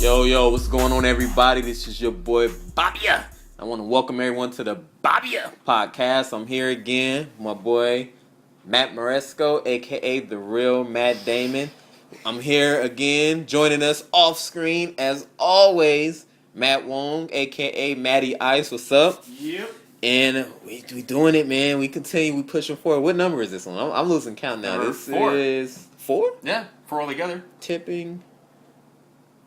Yo, what's going on, everybody? This is your boy Bobbya. I want to welcome everyone to the Bobbya podcast. I'm here again, my boy Matt Maresco, aka the real Matt Damon. I'm here again, joining us off screen as always, Matt Wong, aka Matty Ice. What's up? Yep. And we doing it, man. We continue. We pushing forward. What number is this one? I'm losing count now. Number This 4. is 4. Yeah, 4 altogether. Tipping.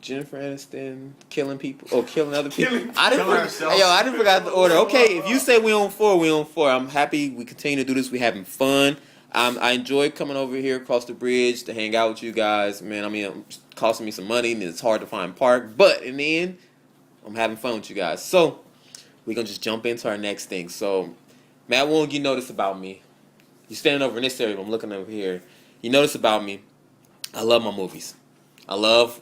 Jennifer Aniston killing people. Oh, killing other people. Killing I didn't forget the order. Okay, if you say we on 4, we on 4. I'm happy we continue to do this. We having fun. I enjoy coming over here across the bridge to hang out with you guys. Man, I mean, it's costing me some money and it's hard to find park. But in the end, I'm having fun with you guys. So we're going to just jump into our next thing. So, Matt Wong, you know this about me. You're standing over in this area, but I'm looking over here. You know this about me. I love my movies. I love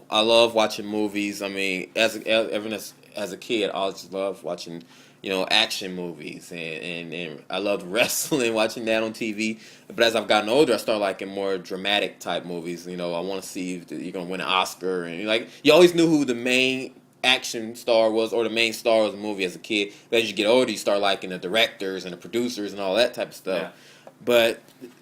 watching movies. I mean, as a kid, I just loved watching, action movies, and I loved wrestling, watching that on TV. But as I've gotten older, I started liking more dramatic type movies. I want to see if you're gonna win an Oscar, and you always knew who the main action star was or the main star of the movie as a kid. But as you get older, you start liking the directors and the producers and all that type of stuff. Yeah. But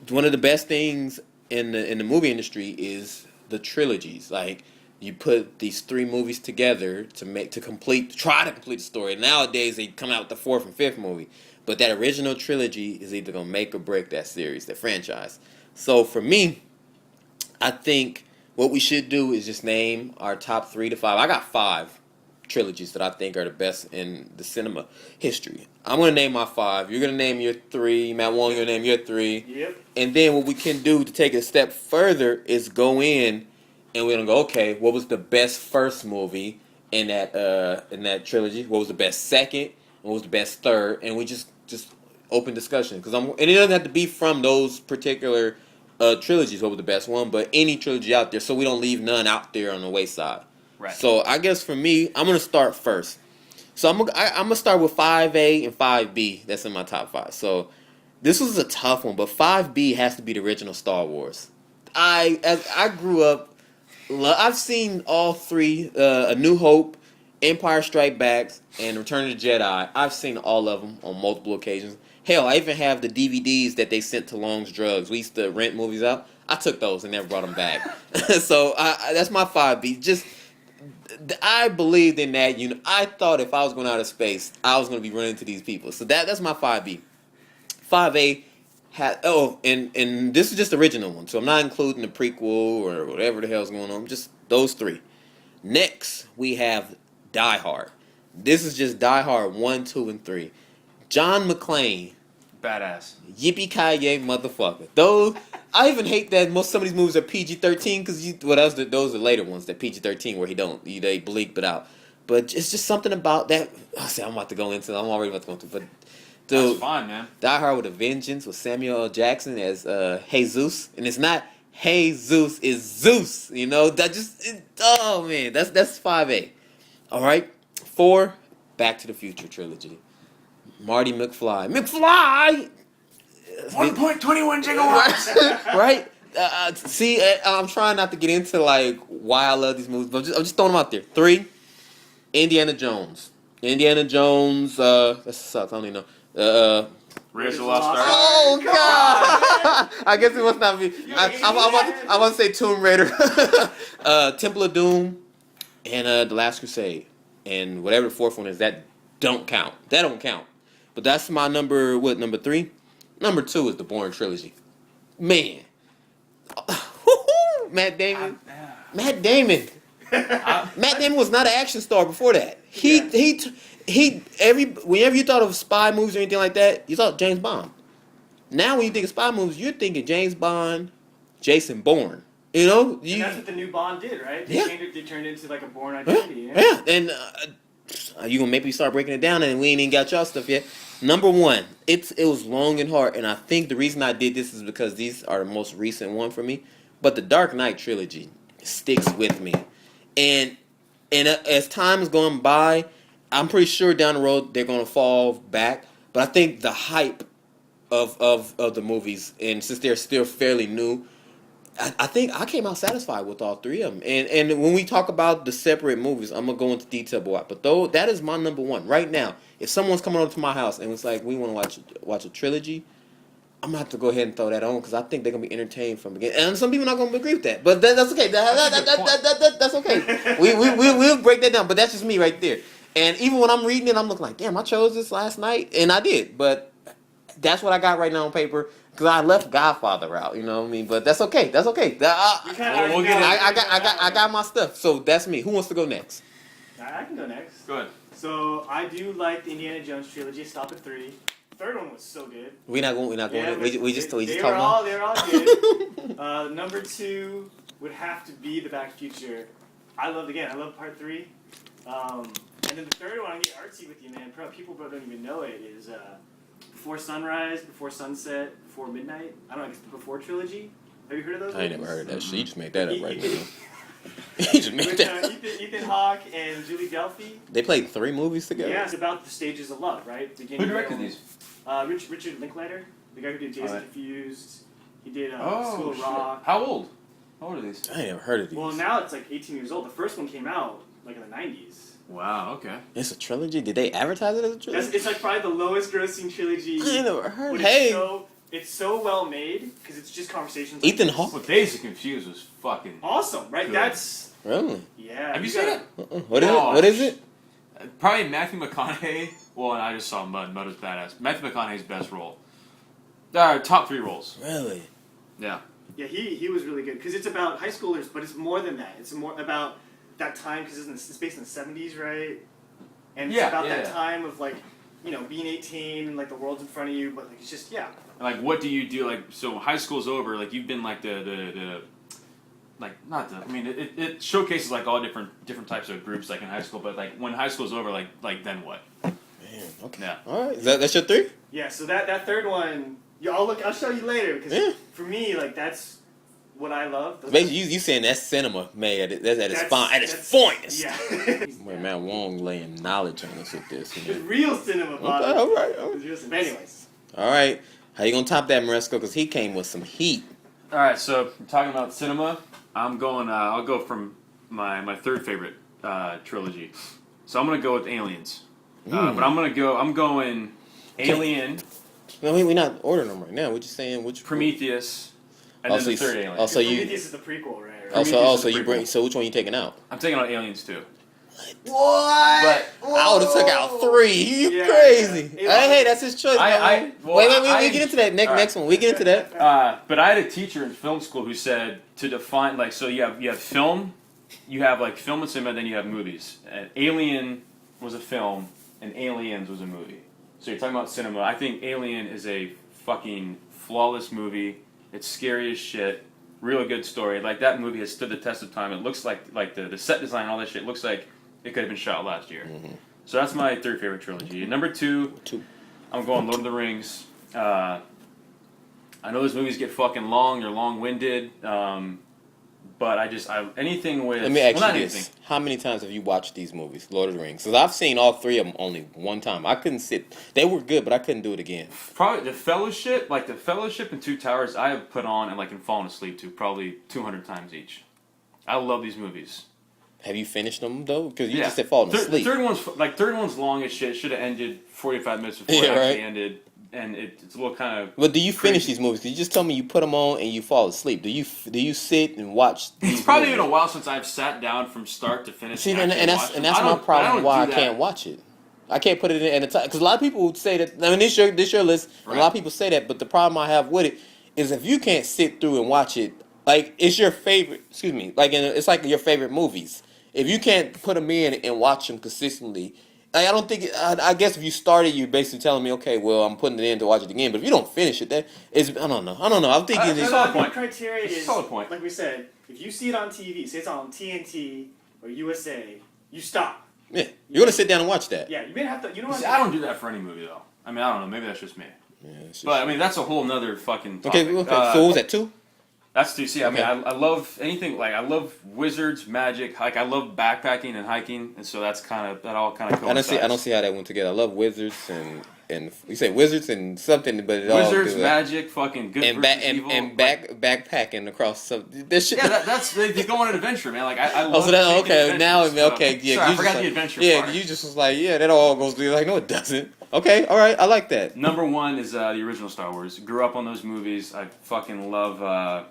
one of the best things in the movie industry is the trilogies. Like, you put these 3 movies together try to complete the story. Nowadays they come out with the 4th and 5th movie, but that original trilogy is either gonna make or break that series, that franchise. So for me, I think what we should do is just name our top 3 to 5. I got 5 trilogies that I think are the best in the cinema history. I'm gonna name my 5. You're gonna name your 3. Matt Wong, you're gonna name your 3. Yep. And then what we can do to take it a step further is go in and we're gonna go, okay, what was the best first movie in that trilogy? What was the best second? What was the best third? And we just open discussion, and it doesn't have to be from those particular trilogies. What was the best one? But any trilogy out there, so we don't leave none out there on the wayside. Right. So I guess for me, I'm gonna start first. So I'm gonna start with 5A and 5B. That's in my top 5. So this was a tough one, but 5B has to be the original Star Wars. As I grew up, I've seen all 3: A New Hope, Empire Strikes Back, and Return of the Jedi. I've seen all of them on multiple occasions. Hell, I even have the DVDs that they sent to Long's Drugs. We used to rent movies out. I took those and never brought them back. So that's my 5B. Just, I believed in that. I thought if I was going out of space, I was going to be running into these people. So that's my 5B. 5A had, and this is just the original one. So I'm not including the prequel or whatever the hell's going on. Just those 3. Next, we have Die Hard. This is just Die Hard 1, 2, and 3. John McClane. Badass. Yippee-ki-yay, motherfucker. Those, I even hate that some of these movies are PG-13 because those are later ones, that PG-13 where they bleep it out. But it's just something about that. I'm about to go into. I'm already about to go into. But dude, that's fine, man. Die Hard with a Vengeance with Samuel L. Jackson as Jesus, and it's not Jesus, it's Zeus. Oh man, that's 5A. All right, 4, Back to the Future trilogy. Marty McFly. 1.21 gigawatts. Right? See, I'm trying not to get into why I love these movies, but I'm just throwing them out there. 3, Indiana Jones. That sucks. I don't even know. Raiders of the Lost Ark. Oh God! I guess it must not be. I want to say Tomb Raider, Temple of Doom, and The Last Crusade, and whatever the 4th one is. That don't count. But that's my number 3. Number 2 is the Bourne trilogy. Man, Matt Damon. Matt Damon was not an action star before that. Whenever you thought of spy movies or anything like that, you thought James Bond. Now when you think of spy movies, you're thinking James Bond, Jason Bourne. And that's what the new Bond did, right? They turned it into a Bourne identity. Yeah. And you gonna make me start breaking it down, and we ain't even got y'all stuff yet. Number 1, it was long and hard, and I think the reason I did this is because these are the most recent one for me. But the Dark Knight trilogy sticks with me, and as time is going by, I'm pretty sure down the road they're gonna fall back. But I think the hype of the movies, and since they're still fairly new, I think I came out satisfied with all three of them. And when we talk about the separate movies, I'm gonna go into detail about what. But though that is my number one right now. If someone's coming over to my house and it's like we want to watch a trilogy, I'm gonna have to go ahead and throw that on because I think they're gonna be entertained from the beginning. And some people are not gonna agree with that, but that's okay. That's okay. We'll break that down. But that's just me right there. And even when I'm reading it, I'm looking like, damn, I chose this last night, and I did. But that's what I got right now on paper because I left Godfather out. You know what I mean? But that's okay. That's okay. We'll get it. I got my stuff. So that's me. Who wants to go next? I can go next. Go ahead. So I do like the Indiana Jones trilogy. Stop at 3. Third one was so good. We're not going. Yeah, We just talking they about. were all good. Number 2 would have to be The Back to the Future. I love part 3. And then the third one, I'm getting artsy with you, man. People don't even know it. Is Before Sunrise, Before Sunset, Before Midnight. I don't know. It's the Before trilogy. Have you heard of those? I ain't never heard of that shit. You just made that up right now. You just made With that. Ethan Hawke and Julie Delpy. They played 3 movies together. Yeah, it's about the stages of love, right? Who directed these? Richard Linklater, the guy who did Dazed and Confused. He did Oh, School of shit. Rock. How old? How old are these? I ain't never heard of these. Well, now it's like 18 years old. The first one came out like in the 90s. Wow. Okay. It's a trilogy. Did they advertise it as a trilogy? It's like probably the lowest grossing trilogy. I ain't never heard. But Hey, it's so well made because it's just conversations. Ethan like Hawke. Well, Dazed and Confused was fucking Awesome, right? Good. That's Really? yeah. Have you seen it? What is it? What is it? Probably Matthew McConaughey. Well, and I just saw Mud. Mud was badass. Matthew McConaughey's best role. Top 3 roles. Really? Yeah. Yeah, he was really good because it's about high schoolers, but it's more than that. It's more about that time because it's based in the 70s, right? And it's about that time of like, being 18 and like the world's in front of you, but like it's just Like, what do you do? Like, so high school's over. Like, you've been like the like not the. I mean, it showcases like all different types of groups like in high school. But like when high school's over, like then what? Man, okay. Yeah. All right. That's your 3? Yeah. So that third one, I'll show you later because for me like that's what I love. Basically, you saying that's cinema, man. That's at its fine, at its finest. Yeah. Wait, man, Wong laying knowledge on us with this. It's real cinema, Bob. Okay, all right. But anyways. All right. How you gonna top that, Maresco? Because he came with some heat. All right. So talking about cinema, I'm going. I'll go from my third favorite trilogy. So I'm gonna go with Aliens. But I'm going Alien. No, we're not ordering them right now. We're just saying which Prometheus, and then the third Alien. Also, Prometheus is the prequel, right? Also, you bring. So which one you taking out? I'm taking out Aliens too. What? But I would have took out 3. You crazy? Hey, that's his choice. Wait, we get into that next one. We get into that. But I had a teacher in film school who said to define like so you have film, you have like film and cinema, then you have movies. And Alien was a film, and Aliens was a movie. So you're talking about cinema. I think Alien is a fucking flawless movie. It's scary as shit. Real good story. Like that movie has stood the test of time. It looks like the set design and all that shit looks like it could have been shot last year. Mm-hmm. So that's my third favorite trilogy. Number 2, I'm going Lord of the Rings. I know those movies get fucking long. They're long-winded. But anything with... Let me ask you this. How many times have you watched these movies, Lord of the Rings? Because I've seen all 3 of them only one time. I couldn't sit... They were good, but I couldn't do it again. Probably The Fellowship, and Two Towers, I have put on and fallen asleep to probably 200 times each. I love these movies. Have you finished them, though? Because you just said falling asleep. The third one's long as shit. Should have ended 45 minutes before it actually ended. And it's a little kind of... But do you finish these movies? Because you just told me you put them on and you fall asleep. Do you sit and watch these It's probably movies? been a while since I've sat down from start to finish. See, and that's my problem why I can't watch it. I can't put it in at a time. Because a lot of people would say that... I mean, this your list. Right. And a lot of people say that. But the problem I have with it is if you can't sit through and watch it, like, it's your favorite... Excuse me. It's like your favorite movies. If you can't put them in and watch them consistently... I don't think. I guess if you started, you're basically telling me, okay, well, I'm putting it in to watch it again. But if you don't finish it, that is, I don't know. I'm thinking. The criteria is solid point. Like we said, if you see it on TV, say it's on TNT or USA, you stop. Yeah, you're gonna sit down and watch that. Yeah, you may have to. You know what? I don't do that for any movie though. I mean, I don't know. Maybe that's just me. Yeah, but I mean, that's a whole nother fucking topic. Okay. So what was that 2? That's 2. See, I mean, I love anything I love wizards, magic. Like I love backpacking and hiking, and so that's that all kind of coincides. I don't see how that went together. I love wizards and and you say wizards and something, but it all Wizards, do, magic, fucking good and versus evil. backpacking across some this shit. Yeah, that's they go on an adventure, man. Like I love. Oh, so that taking okay now adventures, okay yeah. Sorry, you I forgot just the adventure Yeah, part. you just was like that all goes through. Like no, it doesn't. Okay, all right, I like that. Number one is the original Star Wars. Grew up on those movies. I fucking love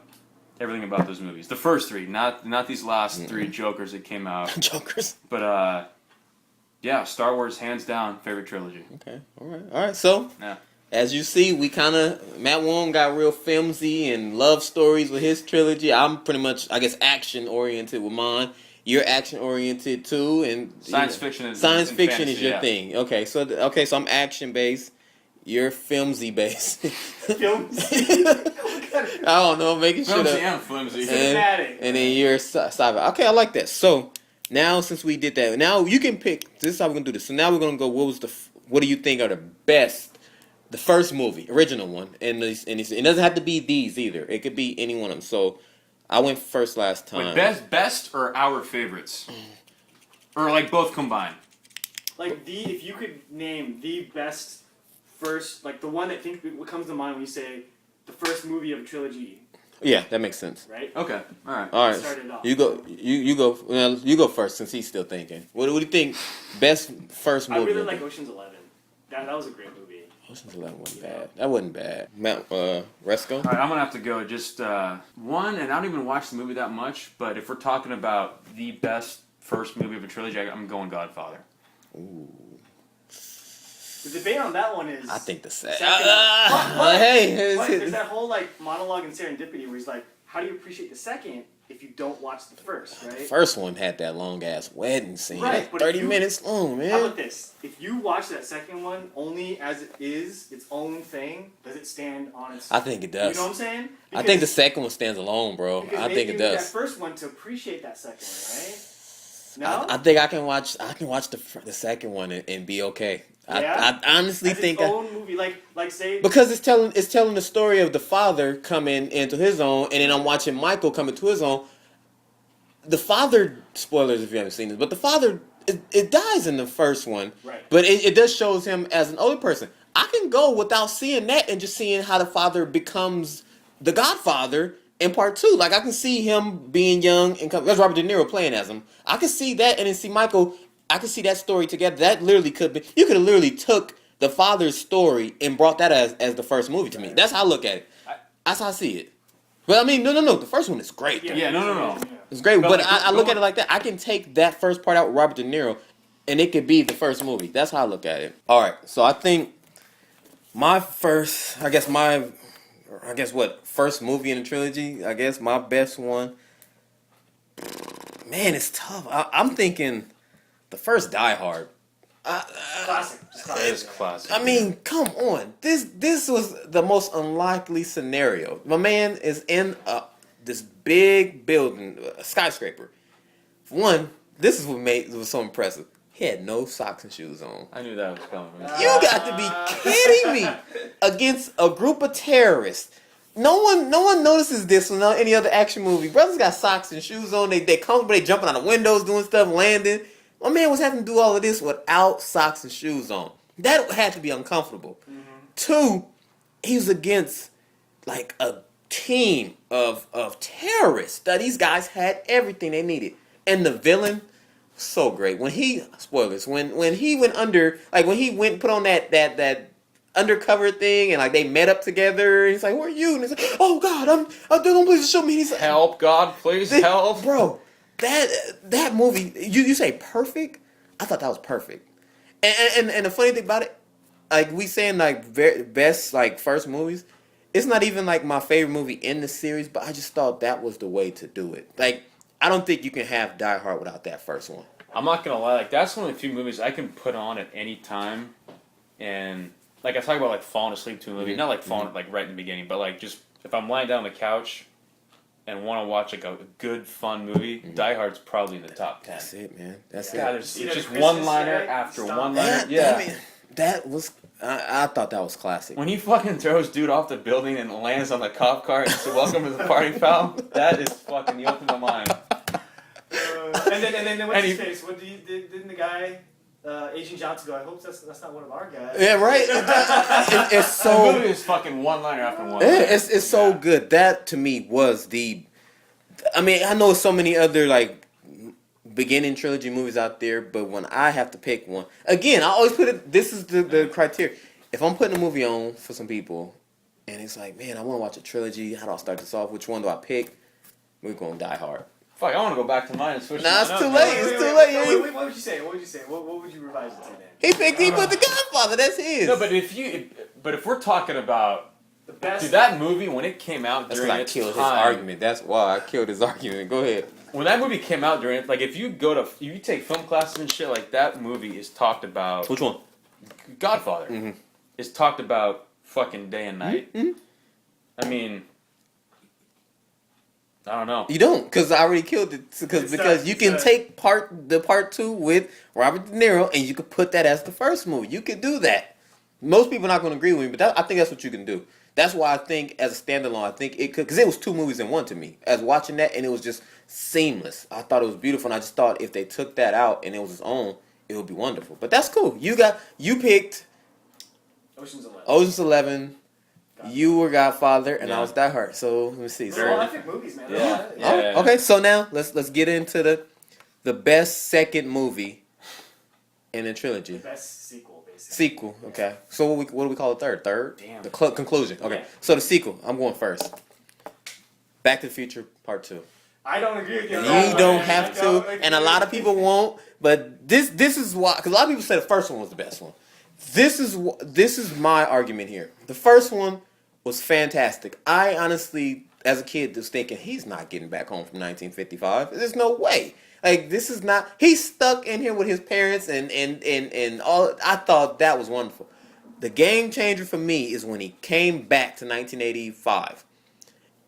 everything about those movies. The first three, not these last three jokers that came out. Jokers. But yeah, Star Wars hands down favorite trilogy. Okay, all right. So Yeah. as you see, we kind of Matt Wong got real filmsy and love stories with his trilogy. I'm pretty much, I guess, action oriented with mine. You're action oriented too, and Science fiction is science and fiction fantasy, is your yeah. thing. Okay, so I'm action based. You're filmsy based. Films. I don't know, making sure Flimsy that. and flimsy. Cinematic. And then you're cyber. Okay, I like that. So now, since we did that, now you can pick. This is how we're gonna do this. So now we're gonna go. What do you think are the best? The first movie, original one, and it doesn't have to be these either. It could be any one of them. So I went first last time. Wait, best or our favorites, or like both combined. Like if you could name the best first, like the one that what comes to mind when you say the first movie of a trilogy, Yeah, that makes sense. right? Okay, all right. All right, Start it off. you go. You go. Well, you go first since he's still thinking. What do you think? Best first I movie. really like Ocean's 11. That was a great movie. Ocean's 11 wasn't bad. That wasn't bad. Matt, Resco. All right, I'm gonna have to go just one, and I don't even watch the movie that much. But if we're talking about the best first movie of a trilogy, I'm going Godfather. Ooh. The debate on that one is. I think the Second second. Hey, What? There's that whole like monologue in Serendipity where he's like, "How do you appreciate the second if you don't watch the first?" the Right? first one had that long ass wedding scene. Right, Like but if 30 you- minutes long, man. How about this? If you watch that second one only as it is its own thing, does it stand on its? I think it You does. know what I'm saying? I think the second one stands alone, bro. Because I maybe think it you need that does. first one to appreciate that second one, right? No. I think I can watch the second one and be okay. Yeah? I honestly as think its own movie, like say. because it's telling the story of the father coming into his own, and then I'm watching Michael come into his own. The father, spoilers if you haven't seen this, but the father it dies in the first one, Right. but it does shows him as an older person. I can go without seeing that and just seeing how the father becomes the Godfather in part two. Like I can see him being young and that's Robert De Niro playing as him. I can see that and then see Michael. I can see that story together. That literally could be. You could have literally took the father's story and brought that as the first movie to me. That's how I look at it. That's how I see it. But I mean, no. The first one is great. Yeah, no. It's great. But But like, I go look on. at it like that. I can take that first part out with Robert De Niro, and it could be the first movie. That's how I look at it. All right. So I think my first, first movie in the trilogy. I guess my best one. Man, it's tough. I'm thinking the first Die Hard. Classic. Just That is classic. classic. I mean, come on. This was the most unlikely scenario. My man is in this big building, a skyscraper. For one, this is what made it was so impressive. He had no socks and shoes on. I knew that was coming. You got to be kidding me! Against a group of terrorists. No one notices this in any other action movie. Brothers got socks and shoes on. They comfortable. They jumping out of windows, doing stuff, landing. My man was having to do all of this without socks and shoes on. That had to be uncomfortable. Mm-hmm. Two, he was against like a team of terrorists. That these guys had everything they needed. And the villain, so great. When he spoilers, when he went under, like when he went and put on that undercover thing and like they met up together, and he's like, "Where are you?" And he's like, "Oh God, don't please show me." He's like, Help, God, please help. bro. That movie, you say perfect? I thought that was perfect. And the funny thing about it, like we saying like best like first movies, it's not even like my favorite movie in the series, but I just thought that was the way to do it. Like I don't think you can have Die Hard without that first one. I'm not gonna lie, like that's one of the few movies I can put on at any time, and like I talk about like falling asleep to a movie, not like falling like right in the beginning, but like just if I'm lying down on the couch and want to watch like a good fun movie, Die Hard's probably in the top 10. That's it, man. That's God, it. it's See that just Christmas one liner guy? after Stop. one liner. Yeah. That was. I thought that was classic. When he fucking throws dude off the building and lands on the cop car and says, "Welcome to the party, pal," that is fucking the ultimate line. And then what's And his he- face? Didn't the guy Agent Johnson go, I hope that's not one of our guys. Yeah, right. It's so. The movie is fucking one-liner after one. Yeah, it's so good. That to me was the. I mean, I know so many other like beginning trilogy movies out there, but when I have to pick one, again, I always put it. This is the criteria. If I'm putting a movie on for some people, and it's like, man, I want to watch a trilogy. How do I start this off? Which one do I pick? We're gonna Die Hard. Fuck, I want to go back to mine and switch. Nah, it's mine too up. late. It's too late. Wait, what would you say? What would you say? What would you revise it to then? He put the Godfather. That's his. No, but if we're talking about The best. dude, that movie when it came out that's during why I its killed his time, argument. That's why I killed his argument. Go ahead. when that movie came out during it, like if you take film classes and shit, like that movie is talked about. Which one? Godfather Mm-hmm. is talked about fucking day and night. Mm-hmm. I mean, I don't know. You don't, because I already killed it. Because you can take part 2 with Robert De Niro, and you could put that as the first movie. You could do that. Most people are not going to agree with me, but I think that's what you can do. That's why I think as a standalone, I think it could, because it was 2 movies in one to me. As watching that, and it was just seamless. I thought it was beautiful, and I just thought if they took that out and it was its own, it would be wonderful. But that's cool. You picked Ocean's 11. You were Godfather, and I was Die Hard. So let me see. They're all epic movies, man. Yeah. Okay, so now let's get into the best second movie in a trilogy. The best sequel, basically. Sequel. Okay. So what do we call it? Third. Damn. The conclusion. Okay. Yeah. So the sequel. I'm going first. Back to the Future Part 2. I don't agree with you. You don't have to, and a lot of people won't. But this is why, because a lot of people say the first one was the best one. This is my argument here. The first one was fantastic. I honestly, as a kid, was thinking he's not getting back home from 1955. There's no way. Like, this is not. He's stuck in here with his parents and all. I thought that was wonderful. The game changer for me is when he came back to 1985,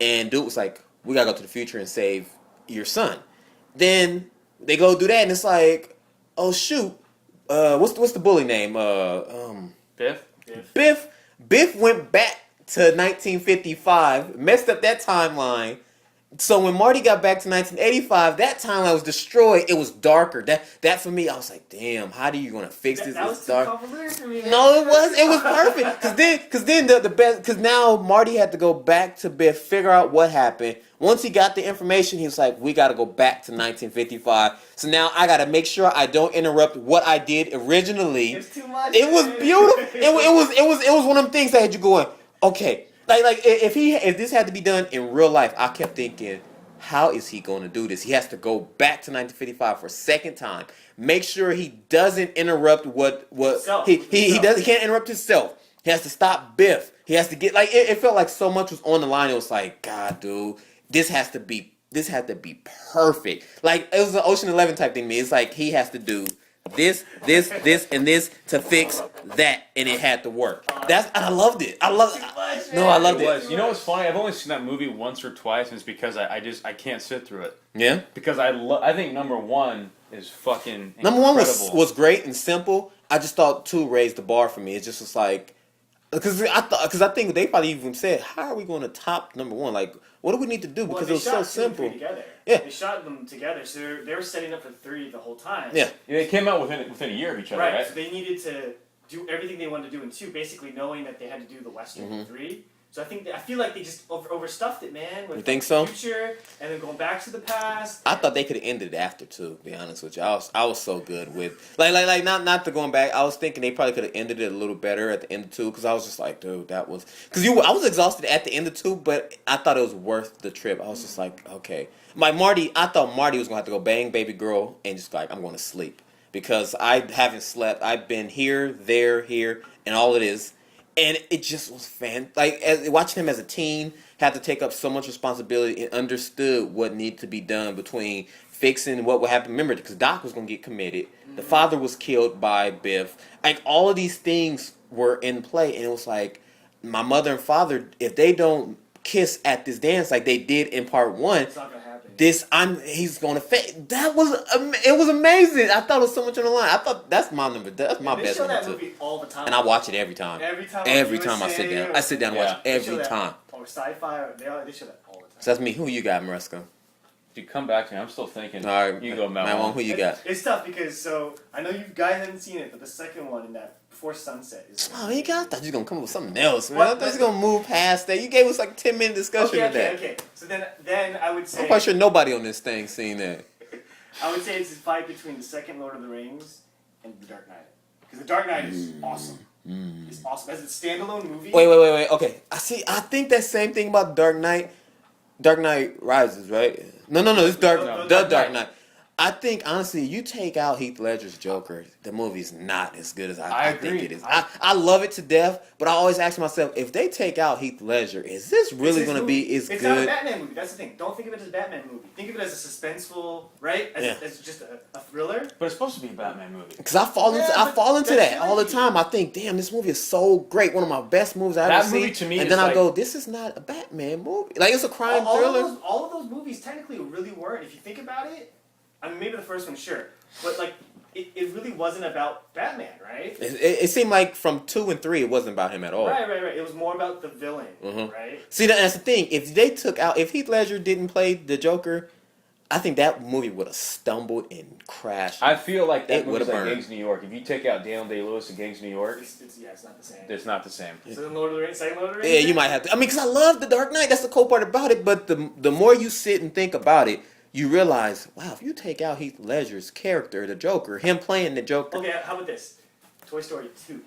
and dude was like, "We gotta go to the future and save your son." Then they go do that, and it's like, "Oh shoot, what's the bully name? Biff. Biff went back to 1955, messed up that timeline. So when Marty got back to 1985, that timeline was destroyed. It was darker. That for me, I was like, damn, how are you gonna fix this? That was too convoluted for me. No, it was. It was perfect. Cause then the best. Cause now Marty had to go back to Biff, figure out what happened. Once he got the information, he was like, we got to go back to 1955. So now I got to make sure I don't interrupt what I did originally. It's too much. It was beautiful. It was one of them things that had you going, okay. Like if this had to be done in real life, I kept thinking, how is he going to do this? He has to go back to 1955 for a second time. Make sure he doesn't interrupt what he does. He can't interrupt himself. He has to stop Biff. He has to get it felt like so much was on the line. It was like, God, dude, this had to be perfect. Like it was an Ocean 11 type thing to me. It's like he has to do this, and this to fix that, and it had to work. I loved it. I loved it. No, I loved it. You know what's funny? I've only seen that movie once or twice, and it's because I can't sit through it. Yeah. Because I think number one is fucking Number one incredible. was great and simple. I just thought 2 raised the bar for me. It just was like, because I think they probably even said, how are we going to top number 1? Like, what do we need to do? Because it was so simple. Yeah. They shot them together, so they were setting up for 3 the whole time. Yeah. They came out within a year of each other, right? So they needed to do everything they wanted to do in 2, basically knowing that they had to do the Western in 3. So I feel like they just overstuffed it, man. With You think so? Future and then going back to the past. I thought they could have ended it after 2, to be honest with you. I was so good with like not to going back. I was thinking they probably could have ended it a little better at the end of 2, because I was just like, dude, that was I was exhausted at the end of 2, but I thought it was worth the trip. I was just like, okay, I thought Marty was gonna have to go bang baby girl and just like, I'm going to sleep because I haven't slept. I've been here, there, here, and all it is. And it just was watching him as a teen, had to take up so much responsibility and understood what needed to be done between fixing what would happen. Remember, because Doc was going to get committed. The father was killed by Biff. Like, all of these things were in play. And it was like, my mother and father, if they don't kiss at this dance like they did in part 1, It's not gonna happen. He's gonna fade. It was amazing. I thought it was so much on the line. I thought that's my number. That's my best number number 2. Movie all the time. And I watch it every time. Every time I sit down. I sit down and watch it every time. Or sci-fi. They show that all the time. So that's me. Who you got, Maresco? Dude, come back to me. I'm still thinking. All right, You go, Matt. Matt, who you got? It's tough because I know you guys haven't seen it, but the second one in that Before Sunset is. Oh, you got? I thought you was gonna come up with something else, man. What? I thought you was gonna move past that. You gave us like 10-minute discussion of that. Okay. So then I would say. I'm quite sure nobody on this thing seen that. I would say it's a fight between the second Lord of the Rings and The Dark Knight. Because The Dark Knight is awesome. It's awesome. As a standalone movie. Wait. Okay, I think that same thing about Dark Knight. Dark Knight Rises, right? No. It's The Dark Knight. I think honestly, you take out Heath Ledger's Joker, the movie's not as good as I think it is. I love it to death, but I always ask myself, if they take out Heath Ledger, is this really going to be as good? It's not a Batman movie. That's the thing. Don't think of it as a Batman movie. Think of it as a suspenseful, right? As just a thriller. But it's supposed to be a Batman movie. Because I fall into that all the time. I think, damn, this movie is so great. One of my best movies I've ever seen. To me, and then I go, this is not a Batman movie. Like, it's a crime thriller. All of those movies technically really weren't. If you think about it, I mean, maybe the first one, sure. But, like, it really wasn't about Batman, right? It seemed like from 2 and 3, it wasn't about him at all. Right. It was more about the villain, right? See, that's the thing. If Heath Ledger didn't play the Joker, I think that movie would have stumbled and crashed. I feel like that movie's like burned. Gangs of New York. If you take out Daniel Day-Lewis and Gangs of New York, It's not the same. it's not the same. So then Lord of the Rings, second Lord of the Rings? Yeah, you might have to. I mean, because I love The Dark Knight. That's the cool part about it. But the more you sit and think about it, you realize, wow, if you take out Heath Ledger's character, the Joker, him playing the Joker. Okay, how about this? Toy Story 2.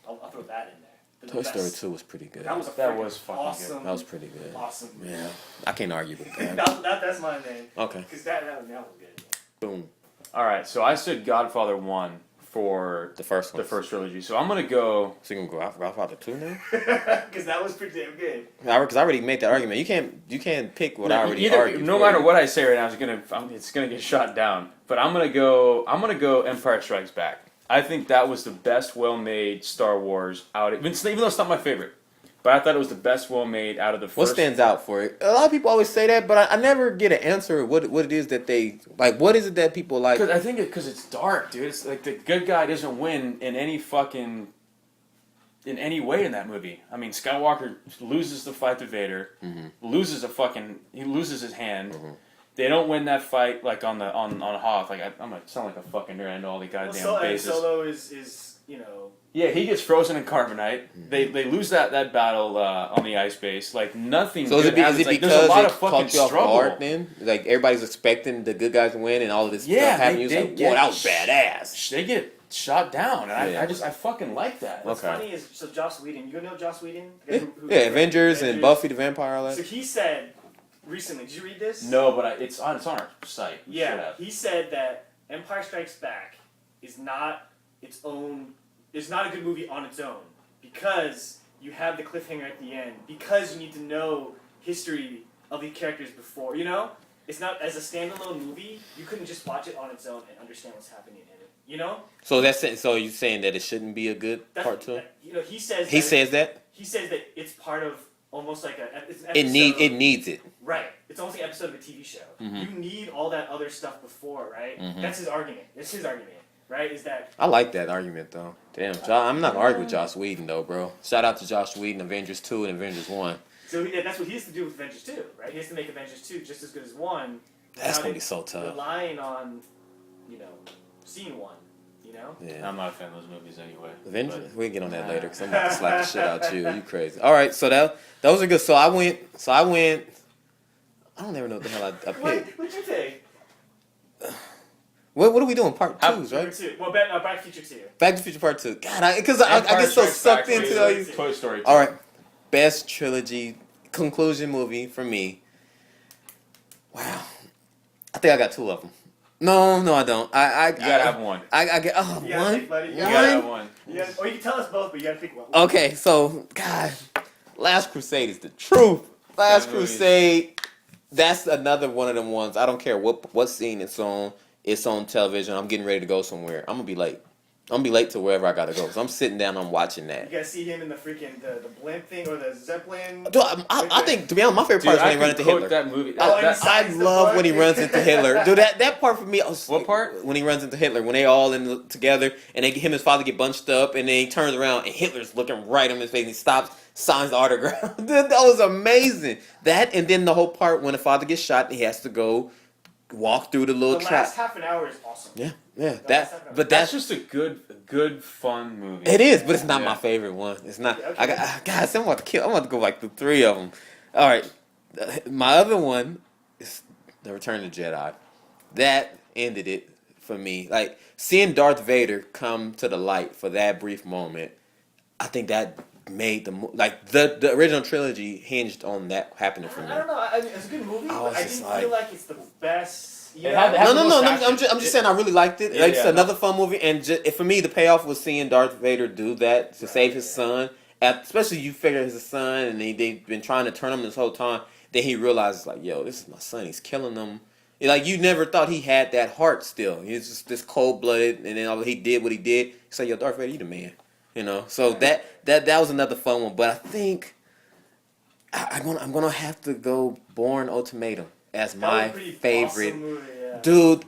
I'll throw that in there. Toy Story 2 was pretty good. That was fucking awesome. good. That was pretty good. Awesome. Yeah, I can't argue with that. That's my name. Okay. Because that was good. Boom. All right, so I said Godfather 1 for The first one. the first trilogy. So I'm going to go... So you gonna go Godfather 2 now? Because that was pretty damn good. Because I already made that argument. You can't pick what I already argued. No matter what I say right now, it's gonna get shot down. But I'm gonna go Empire Strikes Back. I think that was the best well-made Star Wars out. Even though it's not my favorite, but I thought it was the best well-made out of the first. What stands out for it? A lot of people always say that, but I never get an answer. What it is that they like? What is it that people like? Because I think because it's dark, dude. It's like the good guy doesn't win in any way in that movie. I mean, Skywalker loses the fight to Vader, loses his hand. They don't win that fight like on Hoth. Like I'm gonna sound like a fucking nerd. I know all the goddamn bases. Solo is you know. Yeah, he gets frozen in carbonite. They lose that battle on the ice base. Like nothing. So is it because there's a lot it of fucking caught you off struggle. guard then? Like everybody's expecting the good guys to win and all of this stuff Yeah, happening. they You're like, get boy, that was badass. They get shot down, and I fucking like that. What's Okay. funny is Joss Whedon. You know Joss Whedon? Yeah, Avengers and Buffy the Vampire. All that. So he said recently. Did you read this? No, but it's on our site. We should Yeah, have. he said that Empire Strikes Back is not its own. It's not a good movie on its own because you have the cliffhanger at the end. Because you need to know history of the characters before. You know, it's not as a standalone movie. You couldn't just watch it on its own and understand what's happening in it. You know. So you're saying that it shouldn't be a good part 2? You know, he says. He says that. He says that it's part of almost like it's an episode. It needs it. Right. It's almost like an episode of a TV show. Mm-hmm. You need all that other stuff before, right? That's his argument. That's his argument, right? Is that I like that argument though. Damn, I'm not arguing with Joss Whedon though, bro. Shout out to Josh Whedon, Avengers 2 and Avengers 1. so? That's what he has to do with Avengers 2, right? He has to make Avengers 2 just as good as 1. That's gonna be so tough. Relying on, seeing 1. You know. Yeah. I'm not a fan of those movies anyway. Avengers. We'll get on that later because I'm about to slap the shit out you. You crazy. All right, so those are good. So I went. I don't ever know what the hell I picked. What'd you take? What are we doing? Part 2s, Number right? 2. Well, Back to the Future 2. Back to the Future Part 2. God, because I get so sucked into all these. Toy Story 2. All right, best trilogy conclusion movie for me. Wow, I think I got 2 of them. No, I don't. I You gotta have one. I get You gotta one. pick, buddy. You gotta have one. Or you can tell us both, but you gotta pick one. Okay, so God, Last Crusade is the truth. Last Crusade, that's another one of them ones. I don't care what scene it's on. It's on television. I'm getting ready to go somewhere. I'm gonna be late. I'm gonna be late to wherever I gotta go. So I'm sitting down. I'm watching that. You guys see him in the freaking the blimp thing or the Zeppelin. Dude, I think, to be honest, my favorite part is when he runs into Hitler. That movie. I love when he runs into Hitler. Dude, that part for me. What part? When he runs into Hitler, when they all together and him and his father get bunched up, and then he turns around and Hitler's looking right in his face. And he stops. signs the autograph. That was amazing. That and then the whole part when the father gets shot, he has to go walk through the little The trap. last half an hour is awesome. Yeah. That's That's just a good fun movie. it is, but it's not Yeah. my favorite one. It's not. Okay. I got guys. I'm about to go like through 3 of them. All right, my other one is the Return of the Jedi. That ended it for me. Like seeing Darth Vader come to the light for that brief moment. I think that made the original trilogy hinged on that happening for me. I don't know. I mean, it's a good movie, I but was I just didn't feel like it's the best. It had No, the no, most no. action. I'm just saying I really liked it. Yeah, Like it's yeah, another fun movie, and for me, the payoff was seeing Darth Vader do that to save his son. Especially you figure it's his son, and they've been trying to turn him this whole time. Then he realizes like, yo, this is my son. He's killing them. Like you never thought he had that heart still. He's just this cold blooded, and then he did what he did. You say, yo, Darth Vader, you the man. You know. So that was another fun one. But I think I'm gonna have to go Born Ultimatum as my favorite. Awesome movie, yeah. Dude,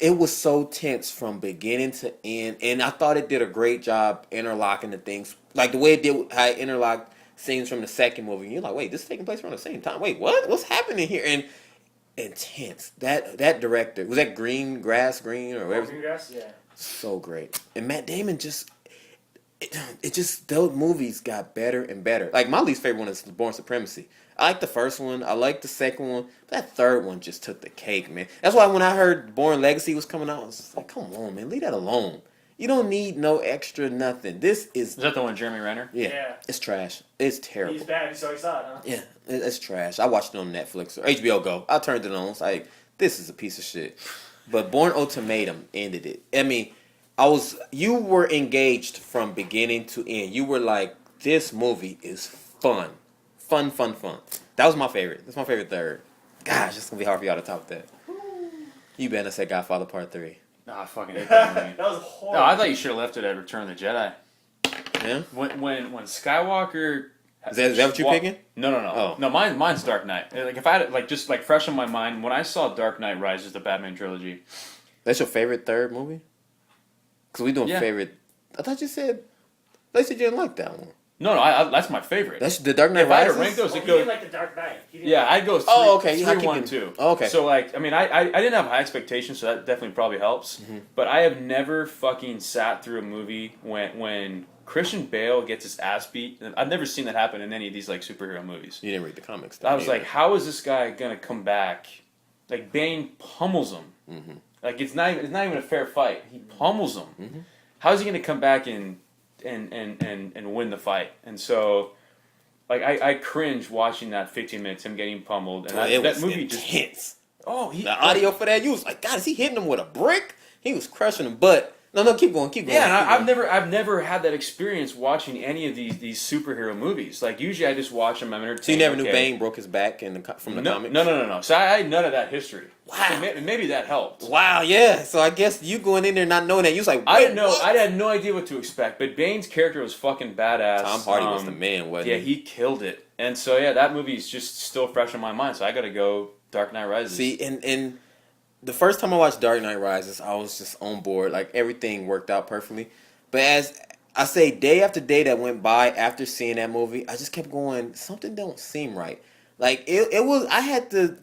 it was so tense from beginning to end, and I thought it did a great job interlocking the things, like the way it did how it interlocked scenes from the second movie. And you're like, wait, this is taking place around the same time. Wait, what? What's happening here? And intense. That director was that Green or whatever. Greengrass, yeah. So great, and Matt Damon just. It just those movies got better and better. Like my least favorite one is Born Supremacy. I like the first one. I like the second one. That third one just took the cake, man. That's why when I heard Born Legacy was coming out, I was just like, come on, man, leave that alone. You don't need no extra nothing. This is. Is that the one with Jeremy Renner? Yeah. It's trash. It's terrible. He's bad. So I saw it, huh? Yeah, it's trash. I watched it on Netflix or HBO Go. I turned it on. It's like, this is a piece of shit. But Born Ultimatum ended it. I mean, you were engaged from beginning to end. You were like, this movie is fun. Fun. That was my favorite. That's my favorite third. Gosh, it's going to be hard for y'all to top that. You better say Godfather Part 3. No, I fucking hate that movie. That was horrible. No, I thought you should have left it at Return of the Jedi. Yeah? When Skywalker. Is that what you're picking? No. Oh. No, mine's Dark Knight. Like if I had it, just fresh in my mind when I saw Dark Knight Rises, the Batman trilogy. That's your favorite third movie? Because we doing favorite. I thought you said you didn't like that one. No, that's my favorite. That's the Dark Knight If I had Rises? to rank those, He it goes. didn't like the Dark Knight. I'd go 3, Oh, okay. You 3 keep 1, it- 2. Oh, okay. So I mean, I didn't have high expectations, so that definitely probably helps. Mm-hmm. But I have never fucking sat through a movie when Christian Bale gets his ass beat. I've never seen that happen in any of these like superhero movies. You didn't read the comics. I was like, how is this guy gonna come back? Like Bane pummels him. Mm-hmm. Like it's not even a fair fight. He pummels him. Mm-hmm. How is he gonna come back and win the fight? And so, like I cringe watching that 15 minutes him getting pummeled. And it that was movie intense. the The audio for that, you was like, God, is he hitting him with a brick? He was crushing him, but no, keep going. Yeah, and I've never had that experience watching any of these superhero movies. Like usually I just watch them. I'm entertained. So you never knew Bane broke his back from the comics? No. So I had none of that history. Wow. So maybe that helped. Wow, yeah. So I guess you going in there not knowing that, you was like, I didn't know. what? I had no idea what to expect. But Bane's character was fucking badass. Tom Hardy was the man, wasn't Yeah, he? he killed it. And so yeah, that movie is just still fresh in my mind. So I got to go Dark Knight Rises. See, and the first time I watched Dark Knight Rises, I was just on board. Like, everything worked out perfectly. But as I say, day after day that went by after seeing that movie, I just kept going, something don't seem right. Like, it was, I had to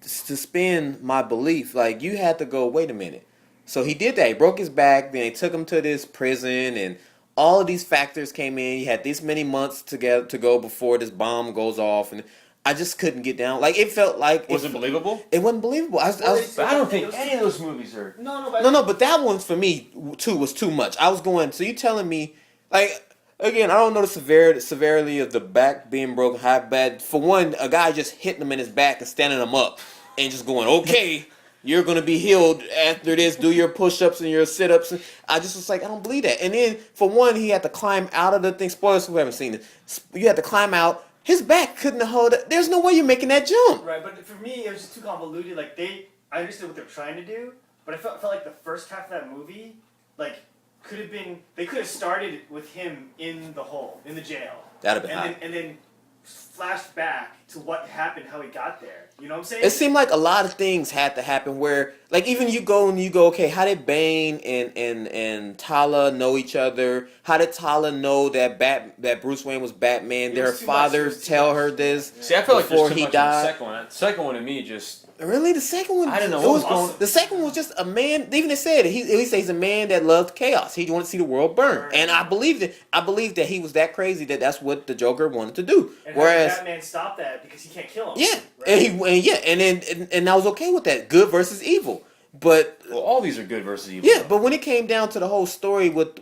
suspend my belief. Like, you had to go, wait a minute. So he did that. He broke his back. Then they took him to this prison, and all of these factors came in. You had this many months to go before this bomb goes off, and I just couldn't get down. Like, it felt like... Was it believable? It wasn't believable. But I don't think any of those movies are... No, but that one for me, too, was too much. I was going... So you telling me... Like, again, I don't know the severity of the back being broken, how bad. For one, a guy just hitting him in his back and standing him up and just going, okay, you're going to be healed after this. Do your push-ups and your sit-ups. I just was like, I don't believe that. And then, for one, he had to climb out of the thing. Spoilers who haven't seen it. You had to climb out. His back couldn't hold it. There's no way you're making that jump. Right, but for me, it was just too convoluted. Like, I understood what they were trying to do, but I felt like the first half of that movie, like, could have been... They could have started with him in the hole, in the jail. That'd have been hot. And then flash back to what happened, how he got there. You know what I'm saying? It seemed like a lot of things had to happen where, like, even you go, okay, how did Bane and Tala know each other? How did Tala know that Bruce Wayne was Batman? It Did her was too much. father It was too tell much. her this? See, I feel like Before there's too he much died. in the second one. The second one to me just Really, the second one? I don't know it what was was going. The second one was just a man. Even they said it. He at least he's a man that loved chaos. He wanted to see the world burn, and I believed it. I believed that he was that crazy that that's what the Joker wanted to do. And how Whereas, did Batman stop that because he can't kill him? yeah, Right? and I was okay with that. Good versus evil, but Well, all these are good versus evil. yeah, but when it came down to the whole story with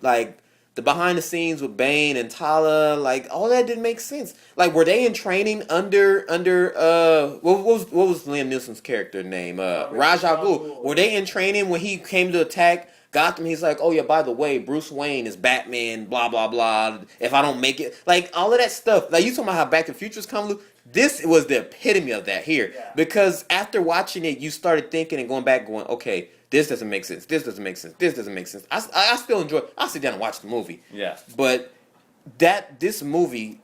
like the behind the scenes with Bane and Tala, like all that didn't make sense. Like, were they in training under what was Liam Neeson's character name? Ra's al Ghul. Were they in training when he came to attack Gotham? He's like, oh yeah, by the way, Bruce Wayne is Batman. Blah blah blah. If I don't make it, like all of that stuff. Like you talking about how Back to the Future is coming. This was the epitome of that here. Yeah. Because after watching it, you started thinking and going back, going, okay, this doesn't make sense. This doesn't make sense. This doesn't make sense. I still enjoy. I'll sit down and watch the movie. Yeah. But this movie,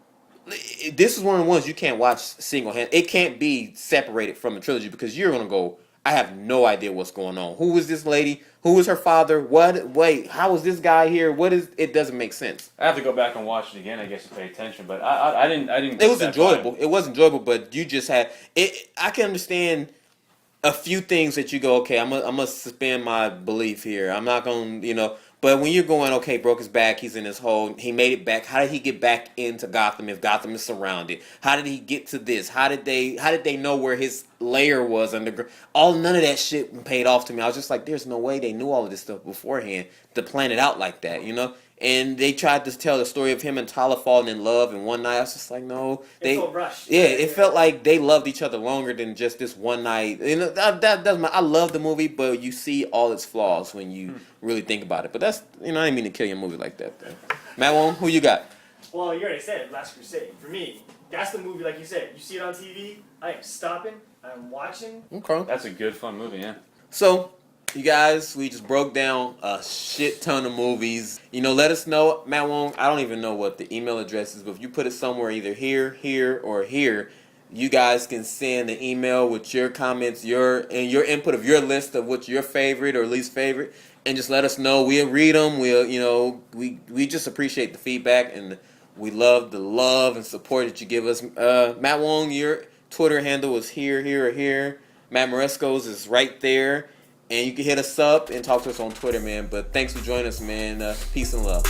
this is one of the ones you can't watch single hand. It can't be separated from the trilogy because you're gonna go, I have no idea what's going on. Who is this lady? Who is her father? What? Wait, how is this guy here? What is? It doesn't make sense. I have to go back and watch it again, I guess, to pay attention. But I didn't. It was enjoyable. It was enjoyable, but you just had it. I can understand a few things that you go, okay, I'm gonna suspend my belief here. I'm not gonna, But when you're going, okay, broke his back, he's in his hole, he made it back. How did he get back into Gotham if Gotham is surrounded? How did he get to this? How did they know where his lair was underground? None of that shit paid off to me. I was just like, there's no way they knew all of this stuff beforehand to plan it out like that, And they tried to tell the story of him and Tala falling in love in one night. I was just like, no, It felt rushed. yeah, it felt like they loved each other longer than just this one night. I love the movie, but you see all its flaws when you really think about it. But that's, I didn't mean to kill your movie like that. Though. Matt Wong, who you got? Well, you already said Last Crusade. For me, that's the movie, like you said. You see it on TV, I am stopping, I'm watching. Okay. That's a good, fun movie, yeah. So, you guys, we just broke down a shit ton of movies. Let us know, Matt Wong. I don't even know what the email address is, but if you put it somewhere, either here, or here, you guys can send an email with your comments, your input of your list of what's your favorite or least favorite, and just let us know. We'll read them. We just appreciate the feedback, and we love the love and support that you give us. Matt Wong, your Twitter handle is here, or here. Matt Moresco's is right there. And you can hit us up and talk to us on Twitter, man. But thanks for joining us, man. Peace and love.